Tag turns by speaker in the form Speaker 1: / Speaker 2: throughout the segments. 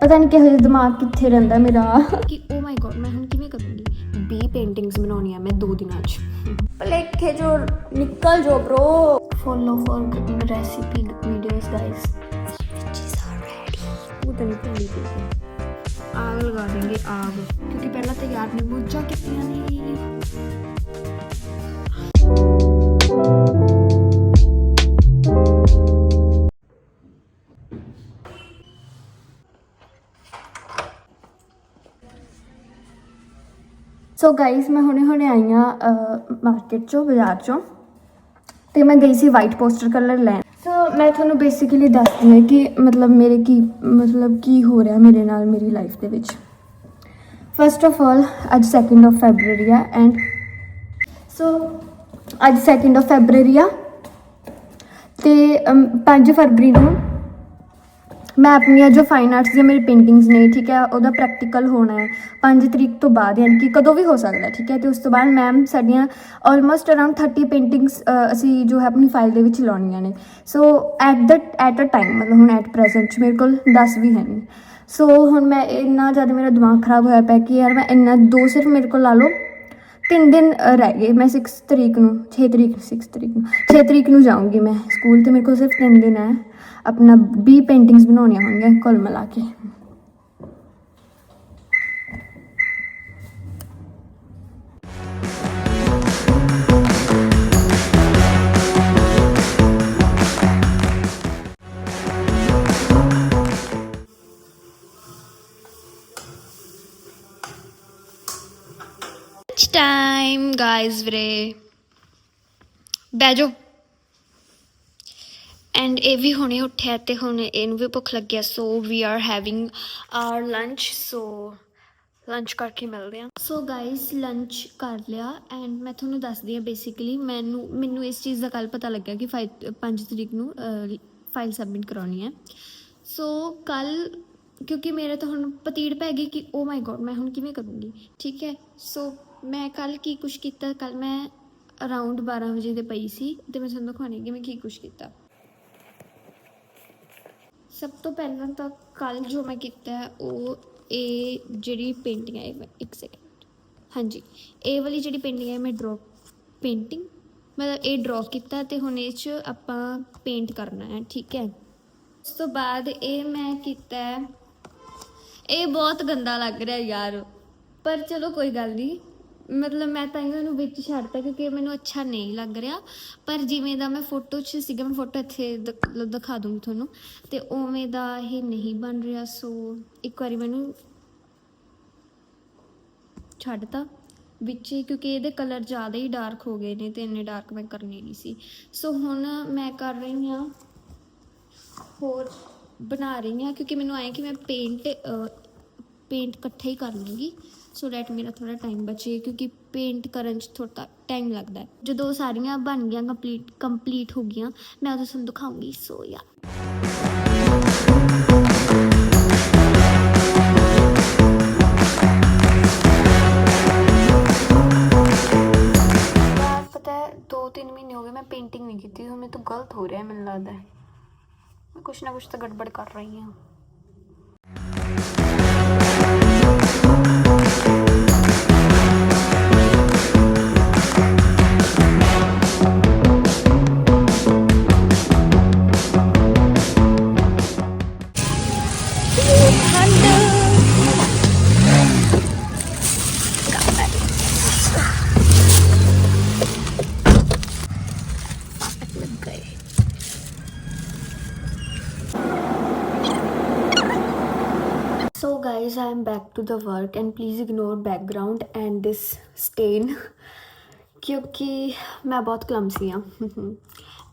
Speaker 1: ਪਤਾ ਨਹੀਂ ਕਿਹੋ ਜਿਹਾ ਦਿਮਾਗ ਕਿੱਥੇ ਰਹਿੰਦਾ ਮੇਰਾ
Speaker 2: ਕਿ ਓ ਮਾਈ ਗॉड ਮੈਂ ਹੁਣ ਕਿਵੇਂ ਕਰੂੰਗੀ 20 ਪੇਂਟਿੰਗਸ ਬਣਾਉਣੀਆਂ ਮੈਂ 2 ਦਿਨਾਂ 'ਚ।
Speaker 1: ਭਲੇਖੇ ਜੋ ਨਿਕਲ ਜੋ bro।
Speaker 2: Follow for recipe videos guys. ਉਹ ਤਾਂ ਨਹੀਂ ਭੁੱਲੀ ਗਈ। ਆਗ ਲਗਾ ਦੇंगे आग, क्योंकि पहला तो यार ने मुझा कितनी नहीं।
Speaker 1: ਸੋ ਗਾਈਸ ਮੈਂ ਹੁਣੇ ਆਈ ਹਾਂ ਮਾਰਕੀਟ ਚੋਂ, ਬਾਜ਼ਾਰ ਚੋਂ, ਤੇ ਮੈਂ ਗਈ ਸੀ ਵਾਈਟ ਪੋਸਟਰ ਕਲਰ ਲੈਣ। ਸੋ ਮੈਂ ਤੁਹਾਨੂੰ ਬੇਸਿਕਲੀ ਦੱਸਦੀ ਹਾਂ ਕਿ ਮੇਰੇ ਕੀ ਹੋ ਰਿਹਾ ਮੇਰੇ ਨਾਲ ਮੇਰੀ ਲਾਈਫ ਦੇ ਵਿੱਚ। ਫਸਟ ਆਫ ਆਲ ਅੱਜ 2 ਆਫ ਫੈਬਰਰੀ ਆ ਐਂਡ ਸੋ ਅੱਜ 2 ਆਫ ਫੈਬਰਰੀ ਆ ਤੇ 5 ਫਰਵਰੀ ਨੂੰ मैं अपनी जो फाइन आर्ट्स दी मेरी पेंटिंग्स ने ठीक है ਉਹਦਾ प्रैक्टिकल होना है 5 तरीक तो बाद, यानी कि कदों भी हो सकता है ठीक है। तो उस तो बाद मैम साड़ियाँ ऑलमोस्ट अराउंड 30 पेंटिंग्स असी जो है अपनी फाइल के लाउणियां ने। सो एट अ टाइम मतलब हुण एट प्रेजेंट मेरे को 10 भी है नहीं। सो हुण मैं इन्ना ज़्यादा मेरा दिमाग खराब होया पिया कि यार मैं इन्ना 2 सिर्फ मेरे को ला लो 3 दिन रह गए। मैं 6 तरीक नूं 6 तरीक नूं जाऊँगी मैं स्कूल, तो मेरे को सिर्फ 3 दिन है अपना 20 पेंटिंग्स बनाउणियां होणगीआं कुल मिला के।
Speaker 2: टाइम गाइस वीरे बह जाओ। एंड ये भी हुणे उठिया ते हुणे इनू भी भुख लग गया। So we are having our lunch. So lunch करके मिलते हैं। सो गाइस लंच कर लिया एंड मैं थोनों दसदी हाँ बेसिकली मैनू इस चीज़ का कल पता लग्या कि 5 तरीक नूं फाइल सबमिट करवानी है। सो कल क्योंकि मेरे तो हुण पतीड़ पै गई कि ओ माई गॉड मैं हुण किवें करूँगी ठीक है। सो मैं कल की कुछ किया, कल मैं अराउंड 12 बजे दे पई सी ते मैं तुहानूं दिखाउणी कि मैं की कुछ किया। सब तो पहला तो कल जो मैं किया वो ये जी पेंटिंग है, एक सेकेंड, हाँ जी ये वाली जी पेंटिंग है मैं पेंटिंग मतलब ये ड्रॉ किया तो हुण इस आपां पेंट करना है ठीक है। उस तो बाद ये मैं किया, ये बहुत गंदा लग रहा यार, पर चलो कोई गल नहीं। मतलब मैं तो इन्होंने बिच छड्डता क्योंकि मैनू अच्छा नहीं लग रहा, पर जिमें दा मैं फोटो च सीगा, मैं फोटो इत्थे दिखा दूँगी थोनों, तो उवें दा ये नहीं बन रहा। सो एक बारी मैनू छड्डता बिच क्योंकि ये कलर ज़्यादा ही डार्क हो गए ने, तो इन्ने डार्क मैं करनी नहीं सी। सो हुण मैं कर रही हाँ होर बना रही हाँ क्योंकि मैनू आए कि मैं पेंट इकट्ठे ही कर लूँगी सो डैट मेरा थोड़ा टाइम बचे, क्योंकि पेंट करन थोड़ा टाइम लगता है। जो सारियां बन गई कंप्लीट हो गई मैं उदों तुहानूं दिखाऊंगी। सो यार पता है 2-3 महीने हो गए मैं पेंटिंग नहीं की थी, तो मेरे तो गलत हो रहा है, मैनूं लगता है मैं कुछ ना कुछ तो गड़बड़ कर रही हूँ। So guys I am back to the work and please ignore background and this stain क्योंकि मैं बहुत क्लमसी हाँ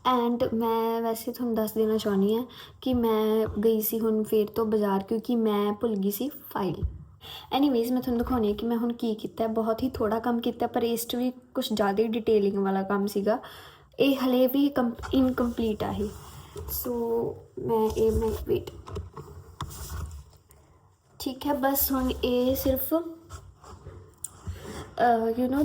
Speaker 2: एंड मैं वैसे थोड़ा दस देना चाहनी है कि मैं गई सी हुण फिर तो बाज़ार क्योंकि मैं भुल गई सी फाइल। एनीवेज मैं थोड़ा दिखानी है कि मैं हुण की किया, बहुत ही थोड़ा काम किया पर इस भी कुछ ज़्यादा ही डिटेलिंग वाला काम सीगा, ये हले भी इनकम्पलीट आ ही। सो मैं वेट ठीक है बस हुण ये सिर्फ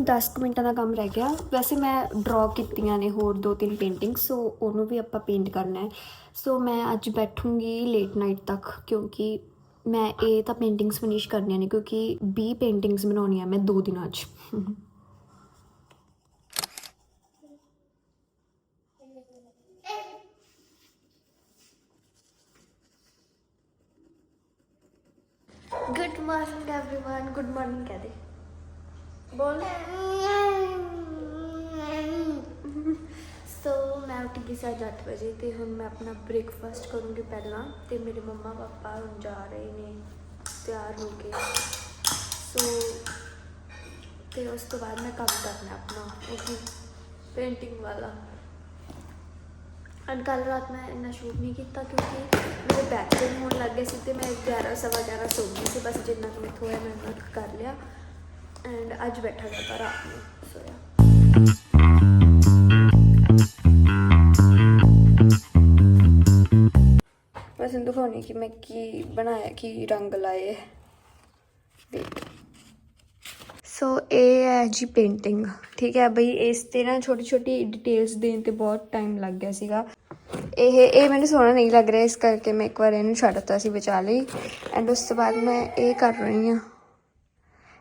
Speaker 2: 10 मिनटां का काम रह गया। वैसे मैं ड्रॉ कीतियां ने होर 2-3 पेंटिंग, सो उन्होंने भी आपां पेंट करना है। सो मैं अज बैठूँगी लेट नाइट तक क्योंकि ਮੈਂ ਇਹ ਤਾਂ ਪੇਂਟਿੰਗਸ ਫਿਨਿਸ਼ ਕਰਨੀਆਂ ਨੇ ਕਿਉਂਕਿ 20 ਪੇਂਟਿੰਗਸ ਬਣਾਉਣੀਆਂ ਮੈਂ 2 ਦਿਨਾਂ 'ਚ। Good morning everyone, good morning कह दे, बोल। सो मैं उठ गई साढ़े 8 बजे तो हुण मैं अपना ब्रेकफास्ट करूँगी पहला। तो मेरे मम्मा पापा हुण जा रहे हैं तैयार हो के। सो तो उस तो बाद मैं काम करना अपना उसी पेंटिंग वाला। एंड कल रात मैं इन्ना शूट नहीं किया क्योंकि मेरे बैक पेन होने लग गए सी ते मैं 11 सवा 11 सो गई थी। बस जिन्ना कुछ होया मैं उन्ना कर लिया। एंड अज बैठा जाता रात में सोया। बस दिखाने कि मैं की बनाया कि रंग लाए देख। सो ये है जी पेंटिंग, ठीक है बई। इस ते ना छोटी छोटी डिटेल्स देने ते बहुत टाइम लग गया सीगा। ये मैंने सोहना नहीं लग रहा इस करके मैं एक बार इन्हें छड्डता सी बचा ली। एंड उस तो बाद मैं ये कर रही हाँ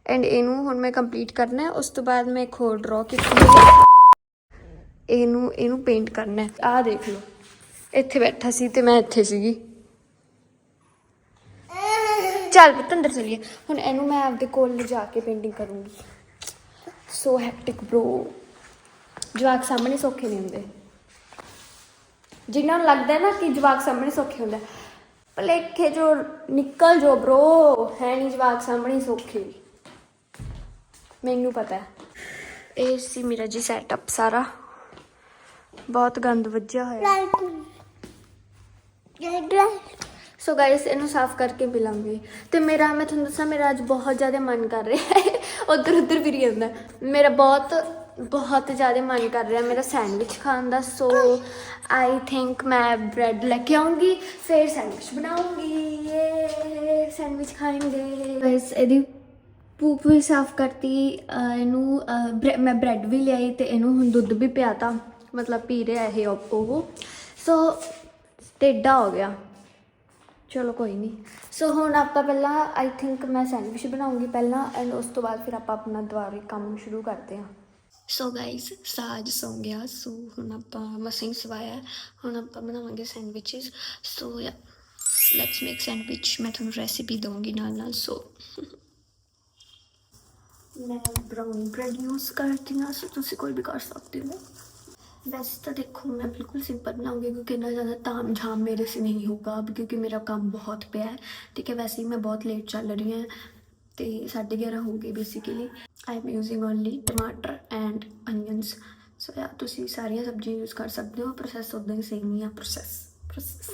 Speaker 2: एंड इनू हुण मैं कंप्लीट करना है। उस तो बाद मैं एक होर ड्रॉ की इनू पेंट करना है। आ देख लो इत्थे बैठा सी ते मैं इत्थे सीगी। चल पुत्त अंदर चलिए। हुण इनू मैं आपदे कोल ले जाके पेंटिंग करूँगी। सो हैप्टिक ब्रो, जवाक सामने सौखे नहीं होंदे। जिन्होंने लगता है ना कि जवाक सामने सौखे होंगे, भलेखे जो निकल जो ब्रो, है नहीं जवाक सामने सौखे। मैनू पता है। ये सी मेरा जी सैटअप सारा, बहुत गंद वज्या होया। सो गाइस इनू साफ करके मिलांगी। तो मेरा मैं तुहानू दसां मेरा अज बहुत ज़्यादा मन कर रहा है उधर उधर फिरी जांदा मेरा बहुत ज़्यादा मन कर रहा है मेरा सैंडविच खाने का। सो आई थिंक मैं ब्रेड लेके आऊँगी फिर सैंडविच बनाऊँगी। ये सैंडविच खाएंगे। बस यदि पूप भी साफ करती इनू मैं ब्रेड भी लियाई तो इनू हुण दुध भी पियाता, मतलब पी रहा है वो। सो टेढ़ा हो गया, चलो कोई नहीं। सो हुण आपां पहला आई थिंक मैं सैंडविच बनाऊँगी पहला एंड उस तो बाद फिर आप अपना दुबारा काम शुरू करते हैं। सो गाइज साज सौ गया। सो हुण आपां मसीं सवाया, हुण आपां बनावांगे सैंडविचेस। सो या लेट्स मेक सैंडविच। मैं तुहानूं रेसिपी दूँगी नाल नाल। सो मैं ब्राउन ब्रेड यूज़ करती हूँ, सो तुसीं कोई भी कर सकते हो। वैसे तो देखो मैं बिल्कुल सिंपल बनाऊँगी क्योंकि इतना ज़्यादा ताम झाम मेरे से नहीं होगा अब, क्योंकि मेरा काम बहुत पिया है। ठीक है, वैसे ही मैं बहुत लेट चल रही हूँ तो 11:30 हो गए basically. I am using only टमाटर एंड अनियंस। सो या तुसीं सारियां सब्जियां यूज़ कर सकते हो। प्रोसैस उदा ही सेम ही है। प्रोसैस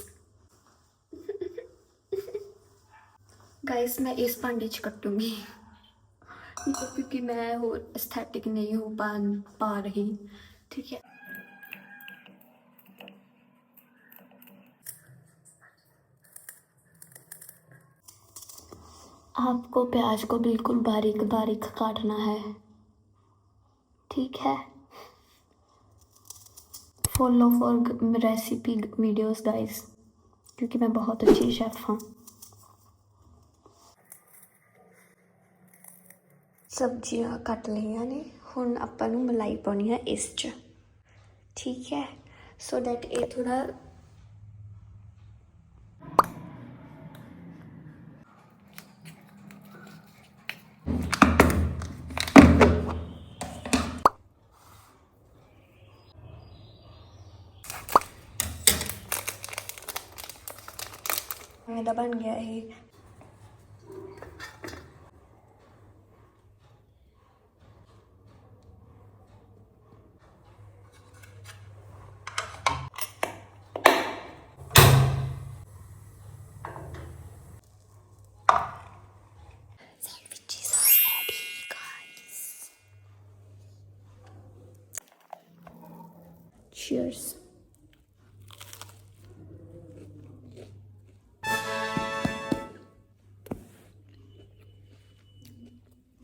Speaker 2: गाइस मैं इस भांडे च कटूँगी क्योंकि मैं हो एस्थेटिक नहीं हो पा रही। ठीक है, आपको प्याज को बिल्कुल बारीक बारीक काटना है। ठीक है, follow for recipe videos guys, क्योंकि मैं बहुत अच्छी शेफ़ हूँ। सब्जियां कट लिया ने, हुण आपां नूं मलाई पाउणी है इस च। ठीक है, सो दैट ये थोड़ा मेरा बन गया है। Sandwiches are ready, guys. Cheers.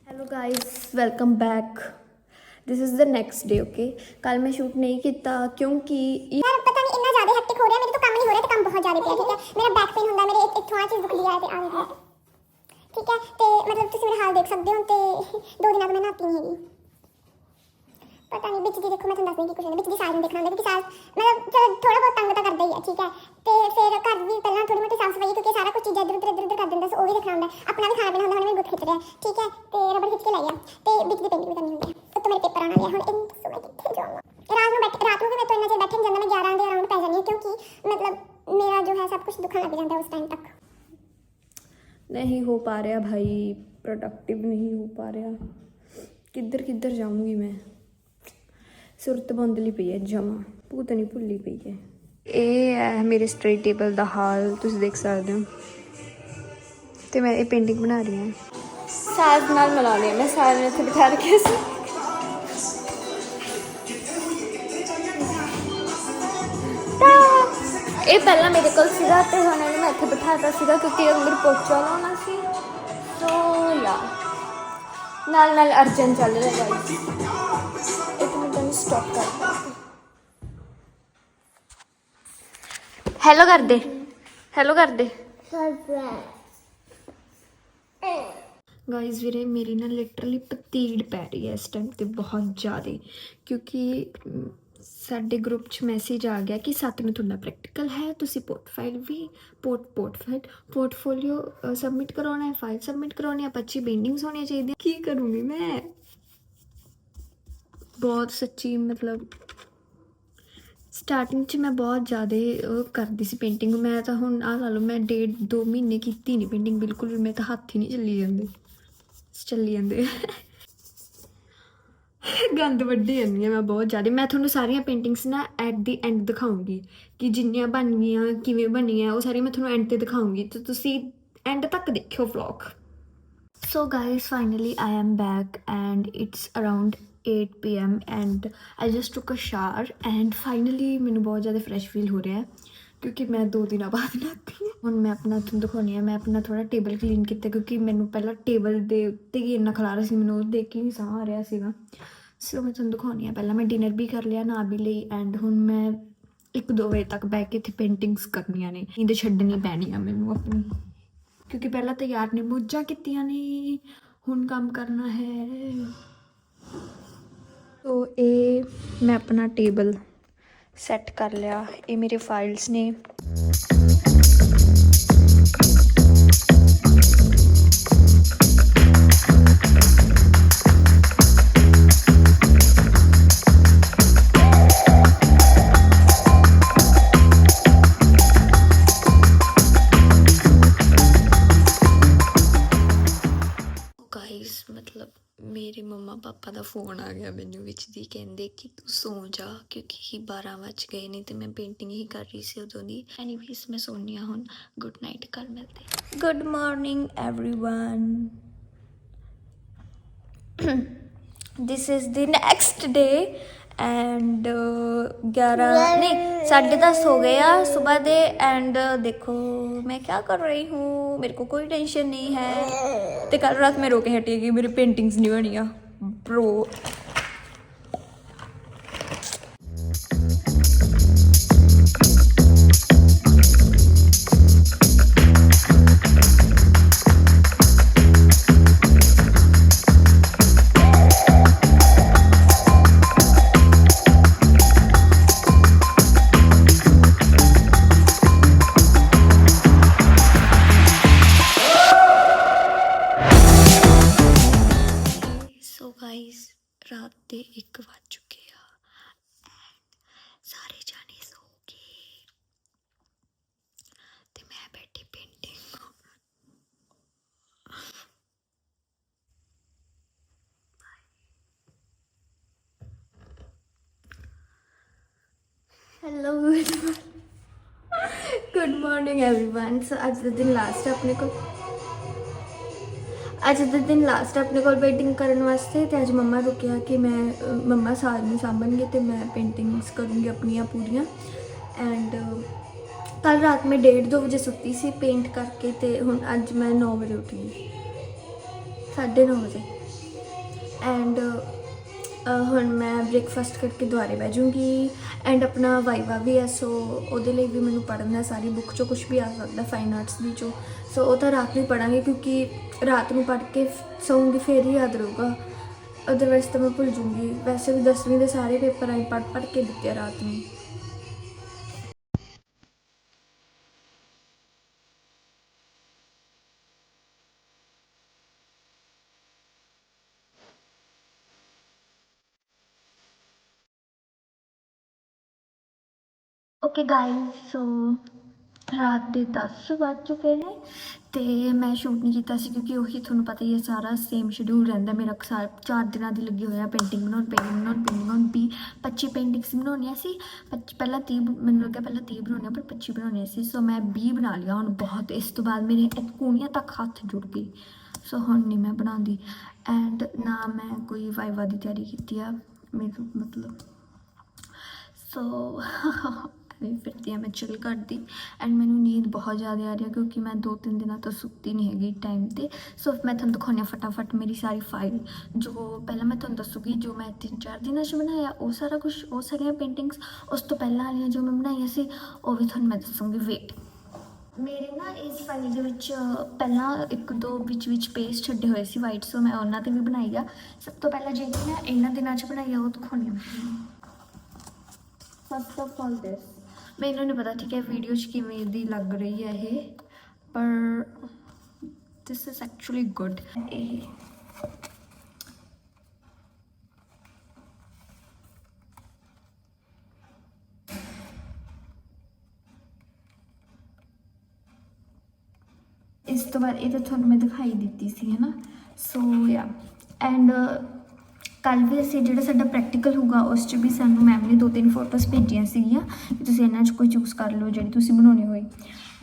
Speaker 2: Hello guys, welcome back. This is the next day. Okay, कल मैं शूट नहीं किया क्योंकि
Speaker 3: यार पता नहीं इतना ज़्यादा हेक्टिक हो रहा है, मेरे तो काम नहीं हो रहा है, तो काम बहुत ज़्यादा ਜ਼ਿਆਦਾ ਪਿਆ, ਠੀਕ ਹੈ। ਮੇਰਾ ਬੈਕ ਪੇਨ ਹੁੰਦਾ, ਮੇਰੇ ਇੱਥੋਂ ਆ ਚੀਜ਼ ਦੁਖਦੀ ਆ ਤੇ ਆ ਦੇਖੋ, ਠੀਕ ਹੈ। ਤੇ ਮਤਲਬ ਤੁਸੀਂ ਮੇਰਾ ਹਾਲ ਦੇਖ ਸਕਦੇ ਹੋ। ਤੇ 2 ਦਿਨਾਂ ਤੋਂ ਮੈਂ ਨਹਾਤੀ ਨਹੀਂ ਹੈਗੀ, ਪਤਾ ਨਹੀਂ ਵਿੱਚ ਦੀ ਦੇਖੋ, ਮੈਂ ਤੁਹਾਨੂੰ ਦੱਸਦੀ ਕਿ ਕੁਛ ਨਹੀਂ ਵਿੱਚ ਦੀ ਸਾਜ ਨੂੰ ਦੇਖਣਾ ਹੁੰਦਾ, ਕਿਉਂਕਿ ਸਾਜ ਮਤਲਬ ਚਲੋ ਥੋੜਾ ਬਹੁਤ ਤੰਗ ਤਾਂ ਕਰਦਾ ਹੀ ਆ, ਠੀਕ ਹੈ। ਤੇ ਫਿਰ ਘਰ ਵੀ ਪਹਿਲਾਂ ਥੋੜੀ ਮੋਟੀ ਸਾਫ ਸਫਾਈ, ਕਿਉਂਕਿ ਸਾਰਾ ਕੁਝ ਚੀਜ਼ਾਂ ਇੱਧਰ ਉੱਧਰ ਕਰ ਦਿੰਦਾ, ਸੋ ਉਹ ਵੀ ਦੇਖਣਾ ਹੁੰਦਾ, ਆਪਣਾ ਵੀ ਖਾਣਾ ਪੀਣਾ ਹੁੰਦਾ। ਹੁਣ ਮੈਂ ਗੁੱਟ ਖਿੱਚ ਰਿਹਾ, ਠੀਕ ਹੈ, ਤੇ ਰਬੜ ਖਿੱਚ ਕੇ ਲੈ ਗਿਆ, ਤੇ ਵਿੱਚ ਦੀ ਪੇਂਟਿੰਗ ਵੀ ਕਰਨੀ ਹੁੰਦੀ ਹੈ। ਉੱਤੋਂ ਮੇਰੇ ਪੇਪਰ ਆਉਣ ਵਾਲੇ ਆ, ਹੁਣ ਇਹਨੂੰ ਦੱਸੋ ਮੈਂ ਕਿੱਥੇ ਜਾਵਾਂ। ਰਾਤ ਨੂੰ ਵੀ ਮੈਂ ਤੋਂ ਇੰਨਾ ਚਿਰ ਬੈਠੇ ਨਹੀਂ ਜਾਂਦਾ, ਮੈਂ 11 ਦੇ ਅਰਾਊਂਡ ਪੈ ਜਾਂਦੀ ਹਾਂ, ਕਿਉਂਕਿ ਮਤਲਬ ਮੇਰਾ ਜੋ ਹੈ ਸਭ ਕੁਝ ਦੁਖਣ ਲੱਗ ਜਾਂਦਾ ਉਸ टाइम तक।
Speaker 1: नहीं हो पा रहा भाई, प्रोडक्टिव नहीं हो पा रहा। किधर किधर जाऊँगी मैं, सुरत बंदली पई है जमा, भूतनी भुल्ली पई है। ਇਹ ਹੈ ਮੇਰੇ ਸਟੱਡੀ ਟੇਬਲ ਦਾ ਹਾਲ, ਤੁਸੀਂ ਦੇਖ ਸਕਦੇ ਹੋ। ਤੇ ਮੈਂ ਇਹ ਪੇਂਟਿੰਗ ਬਣਾ ਰਹੀ ਹਾਂ, ਸਾਜ ਨਾਲ ਮਿਲਾ ਲਈ ਮੈਂ, ਸਾਜ ਨੂੰ ਇੱਥੇ ਬਿਠਾ ਰੱਖਿਆ ਸੀ। ਇਹ ਪਹਿਲਾਂ ਮੇਰੇ ਕੋਲ ਸੀਗਾ ਤੇ ਹੁਣ ਇਹਨੂੰ ਮੈਂ ਇੱਥੇ ਬਿਠਾਤਾ ਸੀਗਾ, ਕਿਉਂਕਿ ਅੰਦਰ ਪੋਚਾ ਲਾਉਣਾ ਸੀ। ਸੋ ਯਾ ਨਾਲ ਨਾਲ ਅਰਜਨ ਚੱਲ ਰਿਹਾ ਗਾਈਸ। ਇੱਕ ਮਿੰਟ ਨੂੰ ਸਟਾਪ ਕਰਦਾ। ਹੈਲੋ ਕਰਦੇ, ਹੈਲੋ ਕਰਦੇ ਗਾਈਜ਼। ਵੀਰੇ ਮੇਰੀ ਨਾ ਲਿਟਰਲੀ ਪਤੀੜ ਪੈ ਰਹੀ ਹੈ ਇਸ ਟਾਈਮ ਤੇ ਬਹੁਤ ਜ਼ਿਆਦਾ, ਕਿਉਂਕਿ ਸਾਡੇ ਗਰੁੱਪ 'ਚ ਮੈਸੇਜ ਆ ਗਿਆ ਕਿ 7 ਨੂੰ ਤੁਹਾਡਾ ਪ੍ਰੈਕਟੀਕਲ ਹੈ, ਤੁਸੀਂ ਪੋਰਟਫੋਲੀਓ ਸਬਮਿਟ ਕਰਾਉਣਾ ਹੈ, ਫਾਈਲ ਸਬਮਿਟ ਕਰਾਉਣੀ ਹੈ, 25 ਪੇਂਟਿੰਗਸ ਹੋਣੀਆਂ ਚਾਹੀਦੀਆਂ। ਕੀ ਕਰੂੰਗੀ ਮੈਂ, ਬਹੁਤ ਸੱਚੀ ਮਤਲਬ ਸਟਾਰਟਿੰਗ 'ਚ ਮੈਂ ਬਹੁਤ ਜ਼ਿਆਦਾ ਕਰਦੀ ਸੀ ਪੇਂਟਿੰਗ। ਮੈਂ ਤਾਂ ਹੁਣ ਆਹ ਲਾ ਲਓ, ਮੈਂ 1.5-2 ਮਹੀਨੇ ਕੀਤੀ ਨਹੀਂ ਪੇਂਟਿੰਗ ਬਿਲਕੁਲ ਵੀ, ਮੇਰੇ ਤਾਂ ਹੱਥ ਹੀ ਨਹੀਂ ਚੱਲੀ ਜਾਂਦੇ ਗੰਦ ਵੱਢੀ ਜਾਂਦੀ ਹਾਂ ਮੈਂ ਬਹੁਤ ਜ਼ਿਆਦਾ। ਮੈਂ ਤੁਹਾਨੂੰ ਸਾਰੀਆਂ ਪੇਂਟਿੰਗਸ ਨਾ ਐਟ ਦੀ ਐਂਡ ਦਿਖਾਊਂਗੀ ਕਿ ਜਿੰਨੀਆਂ ਬਣ ਗਈਆਂ, ਕਿਵੇਂ ਬਣੀਆਂ, ਉਹ ਸਾਰੀਆਂ ਮੈਂ ਤੁਹਾਨੂੰ ਐਂਡ 'ਤੇ ਦਿਖਾਊਂਗੀ, ਤਾਂ ਤੁਸੀਂ ਐਂਡ ਤੱਕ ਦੇਖਿਓ vlog. So guys finally I am back and it's around 8 PM and I just ਟੁੱਕ ਅ ਸ਼ਾਵਰ ਐਂਡ ਫਾਈਨਲੀ ਮੈਨੂੰ ਬਹੁਤ ਜ਼ਿਆਦਾ ਫਰੈਸ਼ ਫੀਲ ਹੋ ਰਿਹਾ ਹੈ, ਕਿਉਂਕਿ ਮੈਂ 2 ਦਿਨਾਂ ਬਾਅਦ ਨਹਾਤੀ ਹਾਂ। ਹੁਣ ਮੈਂ ਆਪਣਾ ਤੁਹਾਨੂੰ ਦਿਖਾਉਂਦੀ ਹਾਂ, ਮੈਂ ਆਪਣਾ ਥੋੜ੍ਹਾ ਟੇਬਲ ਕਲੀਨ ਕੀਤਾ, ਕਿਉਂਕਿ ਮੈਨੂੰ ਪਹਿਲਾਂ ਟੇਬਲ ਦੇ ਉੱਤੇ ਹੀ ਇੰਨਾ ਖਲਾਰਾ ਸੀ, ਮੈਨੂੰ ਉਹ ਦੇਖ ਕੇ ਨਹੀਂ ਸਾਹ ਆ ਰਿਹਾ ਸੀਗਾ। ਸੋ ਮੈਂ ਤੁਹਾਨੂੰ ਦਿਖਾਉਂਦੀ ਹਾਂ, ਪਹਿਲਾਂ ਮੈਂ ਡਿਨਰ ਵੀ ਕਰ ਲਿਆ, ਨਹਾ ਵੀ ਲਈ, ਐਂਡ ਹੁਣ ਮੈਂ 1-2 ਵਜੇ ਤੱਕ ਬਹਿ ਕੇ ਇੱਥੇ ਪੇਂਟਿੰਗਸ ਕਰਨੀਆਂ ਨੇ, ਨੀਂਦ ਛੱਡਣੀ ਪੈਣੀ ਆ ਮੈਨੂੰ ਆਪਣੀ, ਕਿਉਂਕਿ ਪਹਿਲਾਂ ਤਾਂ ਯਾਰ ਨੇ ਮੌਜਾਂ ਕੀਤੀਆਂ ਨੇ, ਹੁਣ ਕੰਮ ਕਰਨਾ ਹੈ। ਸੋ ਇਹ ਮੈਂ ਆਪਣਾ ਟੇਬਲ ਸੈੱਟ ਕਰ ਲਿਆ, ਇਹ ਮੇਰੇ ਫਾਈਲਸ ਨੇ। ਮਤਲਬ ਮੇਰੇ ਮੰਮਾ ਪਾਪਾ ਦਾ ਫੋਨ ਆ ਗਿਆ ਮੈਨੂੰ ਵਿੱਚ ਦੀ, ਕਹਿੰਦੇ ਕਿ ਤੂੰ ਸੌਂ ਜਾ, ਕਿਉਂਕਿ 12 ਵੱਜ ਗਏ ਨੇ ਤੇ ਮੈਂ ਪੇਂਟਿੰਗ ਹੀ ਕਰ ਰਹੀ ਸੀ ਉਦੋਂ ਦੀ। ਐਨੀਵੇਜ਼ ਮੈਂ ਸੌਂਦੀ ਹਾਂ ਹੁਣ, ਗੁੱਡ ਨਾਈਟ, ਕੱਲ੍ਹ ਮਿਲਦੇ। Good morning everyone, this is the next day and 11 नहीं 10:30 हो गया सुबह दे। एंड देखो मैं क्या कर रही हूँ, मेरे को कोई टेंशन नहीं है। तो कल रात में रो के हटी कि मेरी पेंटिंग्स नहीं बनिया ब्रो। रात के 1 बज चुके हैं, सारे जाने सो गए ते मैं बैठी painting. Hello good morning everyone. So अज का दिन लास्ट है अपने को, अज का दिन लास्ट अपने को पेंटिंग करने वास्ते। तो अज मम्मा को कहा कि मैं मम्मा साथ में सामभनगे तो मैं पेंटिंग्स करूँगी अपनिया पूरियाँ। एंड कल रात में 1:30-2 बजे सुती सी पेंट करके, तो हुण अज मैं 9 बजे उठी, 9:30 बजे। एंड ਹੁਣ ਮੈਂ ਬ੍ਰੇਕਫਾਸਟ ਕਰਕੇ ਦੁਆਰੇ ਬਹਿ ਜਾਊਂਗੀ ਐਂਡ ਆਪਣਾ ਵਾਈਵਾ ਵੀ ਹੈ, ਸੋ ਉਹਦੇ ਲਈ ਵੀ ਮੈਨੂੰ ਪੜ੍ਹਨਾ ਸਾਰੀ ਬੁੱਕ 'ਚੋਂ ਕੁਝ ਵੀ ਆ ਸਕਦਾ, ਫਾਈਨ ਆਰਟਸ ਦੀ 'ਚੋਂ। ਸੋ ਉਹ ਤਾਂ ਰਾਤ ਨੂੰ ਪੜ੍ਹਾਂਗੇ ਕਿਉਂਕਿ ਰਾਤ ਨੂੰ ਪੜ੍ਹ ਕੇ ਸੌਂਗੀ ਫਿਰ ਹੀ ਯਾਦ ਰਹੂਗਾ, ਅਦਰਵਾਈਜ਼ ਤਾਂ ਮੈਂ ਭੁੱਲ ਜੂੰਗੀ। ਵੈਸੇ ਵੀ 10ਵੀਂ ਦੇ ਸਾਰੇ ਪੇਪਰ ਆਈ ਪੜ੍ਹ ਕੇ ਦਿੱਤੇ ਆ ਰਾਤ ਨੂੰ। ਓਕੇ ਗਾਇਸ, ਸੋ ਰਾਤ ਦੇ 10 ਵੱਜ ਚੁੱਕੇ ਨੇ ਤੇ ਮੈਂ ਸ਼ੂਟ ਨਹੀਂ ਕੀਤਾ ਸੀ ਕਿਉਂਕਿ ਉਹੀ ਤੁਹਾਨੂੰ ਪਤਾ ਹੀ ਹੈ ਸਾਰਾ ਸੇਮ ਸ਼ਡਿਊਲ ਰਹਿੰਦਾ ਮੇਰਾ। 4 ਦਿਨਾਂ ਦੀ ਲੱਗੀ ਹੋਇਆ ਪੇਂਟਿੰਗ ਬਣਾਉਣ 25 ਪੇਂਟਿੰਗਸ ਬਣਾਉਣੀਆਂ ਸੀ। ਪਹਿਲਾਂ 30 ਮੈਨੂੰ ਲੱਗਿਆ ਪਹਿਲਾਂ 30 ਬਣਾਉਣੀਆਂ ਪਰ 25 ਬਣਾਉਣੀਆਂ ਸੀ। ਸੋ ਮੈਂ 20 ਬਣਾ ਲਿਆ ਹੁਣ ਬਹੁਤ। ਇਸ ਤੋਂ ਬਾਅਦ ਮੇਰੇ ਕੂਣੀਆਂ ਤੱਕ ਹੱਥ ਜੁੜ ਗਈ। ਸੋ ਹੁਣ ਨਹੀਂ ਮੈਂ ਬਣਾਉਂਦੀ ਐਂਡ ਨਾ ਮੈਂ ਕੋਈ ਵਾਈਵਾ ਦੀ ਤਿਆਰੀ ਕੀਤੀ ਆ ਮੇਰੇ ਮਤਲਬ। ਸੋ ਫਿਰਦੀ ਹਾਂ ਮੈਂ ਚਿਲ ਕਰਦੀ ਐਂਡ ਮੈਨੂੰ ਨੀਂਦ ਬਹੁਤ ਜ਼ਿਆਦਾ ਆ ਰਹੀ ਹੈ ਕਿਉਂਕਿ ਮੈਂ 2-3 ਦਿਨਾਂ ਤੋਂ ਸੁੱਤੀ ਨਹੀਂ ਹੈਗੀ ਟਾਈਮ 'ਤੇ। ਸੋ ਮੈਂ ਤੁਹਾਨੂੰ ਦਿਖਾਉਂਦੀ ਹਾਂ ਫਟਾਫਟ ਮੇਰੀ ਸਾਰੀ ਫਾਈਲ, ਜੋ ਪਹਿਲਾਂ ਮੈਂ ਤੁਹਾਨੂੰ ਦੱਸੂਗੀ ਜੋ ਮੈਂ 3-4 ਦਿਨਾਂ 'ਚ ਬਣਾਇਆ ਉਹ ਸਾਰਾ ਕੁਛ, ਉਹ ਸਾਰੀਆਂ ਪੇਂਟਿੰਗਸ। ਉਸ ਤੋਂ ਪਹਿਲਾਂ ਵਾਲੀਆਂ ਜੋ ਮੈਂ ਬਣਾਈਆਂ ਸੀ ਉਹ ਵੀ ਤੁਹਾਨੂੰ ਮੈਂ ਦੱਸੂਗੀ। ਵੇਟ, ਮੇਰੇ ਨਾ ਇਸ ਫਾਈਲ ਦੇ ਵਿੱਚ ਪਹਿਲਾਂ 1-2 ਵਿੱਚ ਪੇਜ ਛੱਡੇ ਹੋਏ ਸੀ ਵਾਈਟ, ਸੋ ਮੈਂ ਉਹਨਾਂ 'ਤੇ ਵੀ ਬਣਾਈ ਆ। ਸਭ ਤੋਂ ਪਹਿਲਾਂ ਜਿਹੜੀ ਮੈਂ ਇਹਨਾਂ ਦਿਨਾਂ 'ਚ ਬਣਾਈ ਆ ਉਹ ਦਿਖਾਉਂਦੀ ਹਾਂ। ਫਸਟ ਆਫ ਆਲ ਦਿਸ, ਮੈਨੂੰ ਨਹੀਂ ਪਤਾ ਠੀਕ ਹੈ ਵੀਡੀਓ 'ਚ ਕਿਵੇਂ ਦੀ ਲੱਗ ਰਹੀ ਹੈ ਇਹ, ਪਰ ਦਿਸ ਇਜ਼ ਐਕਚੁਅਲੀ ਗੁੱਡ। ਇਹ ਇਸ ਤੋਂ ਬਾਅਦ ਇਹ ਤਾਂ ਤੁਹਾਨੂੰ ਮੈਂ ਦਿਖਾਈ ਦਿੱਤੀ ਸੀ ਹੈ ਨਾ। ਸੋ ਯਾ ਐਂਡ ਕੱਲ੍ਹ ਵੀ ਅਸੀਂ ਜਿਹੜਾ ਸਾਡਾ ਪ੍ਰੈਕਟੀਕਲ ਹੋਊਗਾ ਉਸ 'ਚ ਵੀ ਸਾਨੂੰ ਮੈਮ ਨੇ 2-3 ਫੋਟੋਜ਼ ਭੇਜੀਆਂ ਸੀਗੀਆਂ ਕਿ ਤੁਸੀਂ ਇਹਨਾਂ 'ਚ ਕੋਈ ਚੂਜ਼ ਕਰ ਲਓ ਜਿਹੜੀ ਤੁਸੀਂ ਬਣਾਉਣੀ ਹੋਈ।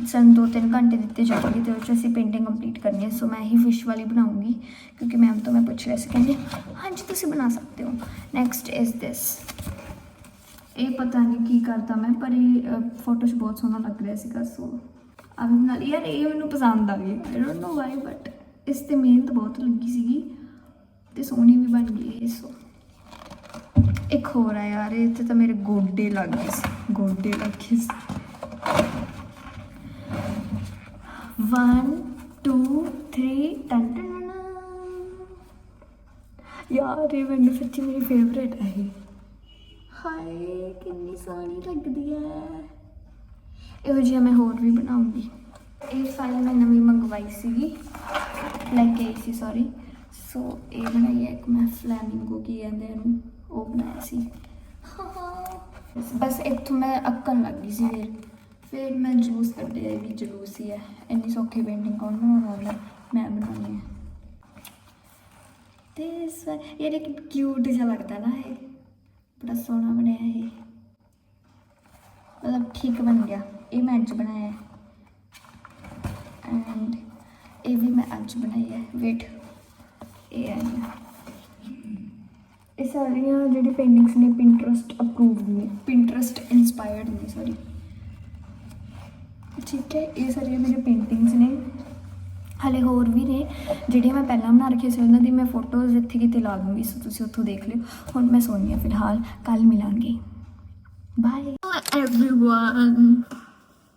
Speaker 1: ਸਾਨੂੰ 2-3 ਘੰਟੇ ਦਿੱਤੇ ਜਾਣਗੇ ਅਤੇ ਉਹ 'ਚ ਅਸੀਂ ਪੇਂਟਿੰਗ ਕੰਪਲੀਟ ਕਰਨੀ ਹੈ। ਸੋ ਮੈਂ ਇਹੀ ਫਿਸ਼ ਵਾਲੀ ਬਣਾਉਂਗੀ ਕਿਉਂਕਿ ਮੈਮ ਤੋਂ ਮੈਂ ਪੁੱਛ ਲਿਆ ਸੀ, ਕਹਿੰਦੇ ਹਾਂਜੀ ਤੁਸੀਂ ਬਣਾ ਸਕਦੇ ਹੋ। ਨੈਕਸਟ ਇਜ਼ ਦਿਸ, ਇਹ ਪਤਾ ਨਹੀਂ ਕੀ ਕਰਦਾ ਮੈਂ, ਪਰ ਇਹ ਫੋਟੋ 'ਚ ਬਹੁਤ ਸੋਹਣਾ ਲੱਗ ਰਿਹਾ ਸੀਗਾ। ਸੋ ਅਭੀ ਨਾਲ ਯਾਰ ਇਹ ਮੈਨੂੰ ਪਸੰਦ ਆ ਗਈ, I don't know why, but ਇਸ 'ਤੇ ਮਿਹਨਤ ਬਹੁਤ ਲੱਗੀ ਸੀਗੀ ਤੇ ਸੋਹਣੀ ਵੀ ਬਣ ਗਈ ਇਹ। ਸੋ ਇੱਕ ਹੋਰ ਆ ਯਾਰ, ਇਹ 'ਤੇ ਤਾਂ ਮੇਰੇ ਗੋਡੇ ਲੱਗ ਗਏ ਸੀ, ਗੋਡੇ ਲੱਗ ਗਏ ਸੀ। 1 2 3 ਟਨ ਟਨ। ਯਾਰ ਇਹ ਮੈਨੂੰ ਸੱਚੀ ਮੇਰੀ ਫੇਵਰੇਟ ਹੈ ਇਹ। ਹਾਏ ਕਿੰਨੀ ਸੋਹਣੀ ਲੱਗਦੀ ਹੈ। ਇਹੋ ਜਿਹਾ ਮੈਂ ਹੋਰ ਵੀ ਬਣਾਉਂਗੀ। ਇਹ ਫਾਈਲ ਮੈਂ ਨਵੀਂ ਮੰਗਵਾਈ ਸੀਗੀ, ਲੈ ਕੇ ਆਈ ਸੀ ਸੌਰੀ। ਸੋ ਇਹ ਬਣਾਈ ਹੈ ਇੱਕ ਮੈਂ ਫਲੈਮਿੰਗੋ ਕੀ ਕਹਿੰਦੇ ਇਹਨੂੰ, ਉਹ ਬਣਾਇਆ ਸੀ। ਬਸ ਇੱਥੋਂ ਮੈਂ ਅੱਕਣ ਲੱਗ ਗਈ ਸੀ ਫਿਰ ਮੈਂ ਜਲੂਸ ਕੱਢਿਆ, ਇਹ ਵੀ ਜਲੂਸ ਹੀ ਹੈ। ਇੰਨੀ ਸੌਖੀ ਪੇਂਟਿੰਗ ਕੌਣ ਬਣਾਉਣਾ ਵਾਲਾ, ਮੈਂ ਬਣਾਉਣੀ ਹੈ। ਅਤੇ ਇਸ ਵਾਰ ਯਾਰ ਇੱਕ ਕਿਊਟ ਜਿਹਾ ਲੱਗਦਾ ਨਾ, ਇਹ ਬੜਾ ਸੋਹਣਾ ਬਣਿਆ ਇਹ, ਮਤਲਬ ਠੀਕ ਬਣ ਗਿਆ। ਇਹ ਮੈਂ ਅੱਜ ਬਣਾਇਆ ਐਂਡ ਇਹ ਵੀ ਮੈਂ ਅੱਜ ਬਣਾਈ ਹੈ। ਵੇਟ, ਇਹ ਹੈ ਇਹ ਸਾਰੀਆਂ ਜਿਹੜੀ ਪੇਂਟਿੰਗਸ ਨੇ ਪਿੰਟਰਸਟ ਅਪਰੂਵਡ ਨੇ, ਪਿੰਟਰਸਟ ਇੰਸਪਾਇਰਡ ਨੇ ਸੌਰੀ, ਠੀਕ ਹੈ। ਇਹ ਸਾਰੀਆਂ ਮੇਰੇ ਪੇਂਟਿੰਗਸ ਨੇ, ਹਾਲੇ ਹੋਰ ਵੀ ਨੇ ਜਿਹੜੀਆਂ ਮੈਂ ਪਹਿਲਾਂ ਬਣਾ ਰੱਖੀਆਂ ਸੀ, ਉਹਨਾਂ ਦੀ ਮੈਂ ਫੋਟੋਜ਼ ਇੱਥੇ ਕਿਤੇ ਲਾ ਦੂੰਗੀ, ਸੋ ਤੁਸੀਂ ਉੱਥੋਂ ਦੇਖ ਲਿਓ। ਹੁਣ ਮੈਂ ਸੋਨੀ ਹਾਂ ਫਿਲਹਾਲ, ਕੱਲ੍ਹ ਮਿਲਾਂਗੇ, bye everyone.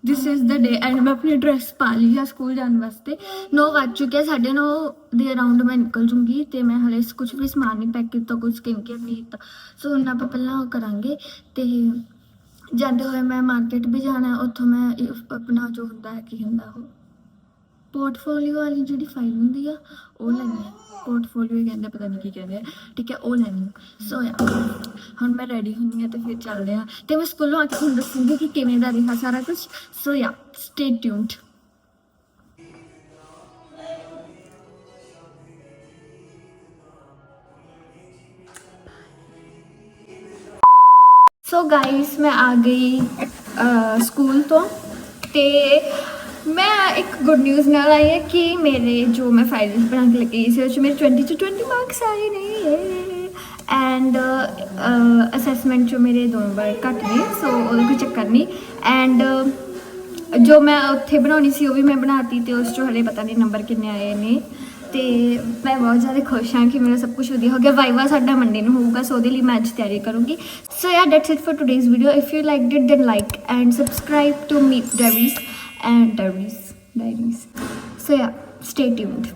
Speaker 1: This is the day and ਮੈਂ ਆਪਣੀ ਡਰੈਸ ਪਾ ਲਈ ਆ ਸਕੂਲ ਜਾਣ ਵਾਸਤੇ। 9 ਵੱਜ ਚੁੱਕੇ, 9:30 ਦੇ ਅਰਾਊਂਡ ਮੈਂ ਨਿਕਲ ਜੂੰਗੀ ਅਤੇ ਮੈਂ ਹਾਲੇ ਕੁਛ ਵੀ ਸਮਾਨ ਨਹੀਂ ਪੈਕ ਕੀਤਾ, ਕੁਝ ਸਕਿਨ ਕੇਅਰ ਨਹੀਂ ਕੀਤਾ। ਸੋ ਹੁਣ ਆਪਾਂ ਪਹਿਲਾਂ ਉਹ ਕਰਾਂਗੇ ਅਤੇ ਜਾਂਦੇ ਹੋਏ ਮੈਂ ਮਾਰਕੀਟ ਵੀ ਜਾਣਾ, ਉੱਥੋਂ ਮੈਂ ਆਪਣਾ ਜੋ ਹੁੰਦਾ ਹੈ ਕੀ ਹੁੰਦਾ ਉਹ ਪੋਰਟਫੋਲੀਓ ਵਾਲੀ ਜਿਹੜੀ ਫਾਈਲ ਹੁੰਦੀ ਆ ਉਹ ਲੈਣੀ ਹੈ। ਪੋਰਟਫੋਲੀਓ ਹੀ ਕਹਿੰਦੇ, ਪਤਾ ਨਹੀਂ ਕੀ ਕਹਿੰਦੇ ਆ, ਠੀਕ ਹੈ, ਉਹ ਲੈਣੀ। ਸੋ ਹੁਣ ਮੈਂ ਰੈਡੀ ਹੁੰਦੀ ਹਾਂ ਅਤੇ ਫਿਰ ਚੱਲਦੇ ਹਾਂ ਅਤੇ ਮੈਂ ਸਕੂਲੋਂ ਆ ਕੇ ਤੁਹਾਨੂੰ ਦੱਸੂੰਗੀ ਕਿ ਕਿਵੇਂ ਦਾ ਰਿਹਾ ਸਾਰਾ ਕੁਛ। ਸੋ ਸਟੇ ਟਿਊਨਡ। ਸੋ ਗਾਈਸ ਮੈਂ ਆ ਗਈ ਸਕੂਲ ਤੋਂ ਅਤੇ ਮੈਂ ਇੱਕ ਗੁੱਡ ਨਿਊਜ਼ ਨਾਲ ਆਈ ਹੈ ਕਿ ਮੇਰੇ ਜੋ ਮੈਂ ਫਾਈਨਲ ਬਣਾ ਕੇ ਲੈ ਕੇ ਗਈ ਸੀ ਉਸ 'ਚ ਮੇਰੇ 20 'ਚ 20 ਮਾਰਕਸ ਆਏ ਨੇ ਐਂਡ ਅਸੈਸਮੈਂਟ 'ਚੋਂ ਮੇਰੇ 2 ਨੰਬਰ ਘੱਟ ਨੇ, ਸੋ ਉਹਦਾ ਕੋਈ ਚੱਕਰ ਨਹੀਂ। ਐਂਡ ਜੋ ਮੈਂ ਉੱਥੇ ਬਣਾਉਣੀ ਸੀ ਉਹ ਵੀ ਮੈਂ ਬਣਾਤੀ ਅਤੇ ਉਸ 'ਚੋਂ ਹਲੇ ਪਤਾ ਨਹੀਂ ਨੰਬਰ ਕਿੰਨੇ ਆਏ ਨੇ, ਤੇ ਮੈਂ ਬਹੁਤ ਜ਼ਿਆਦਾ ਖੁਸ਼ ਹਾਂ ਕਿ ਮੇਰਾ ਸਭ ਕੁਝ ਵਧੀਆ ਹੋ ਗਿਆ। ਵਾਈਵਾ ਸਾਡਾ ਮੰਡੇ ਨੂੰ ਹੋਊਗਾ, ਸੋ ਉਹਦੇ ਲਈ ਮੈਂ ਅੱਜ ਤਿਆਰੀ ਕਰੂੰਗੀ। So ya that's it for today's video. If you liked it then like and subscribe to Meet diaries and diaries. So ya, stay tuned.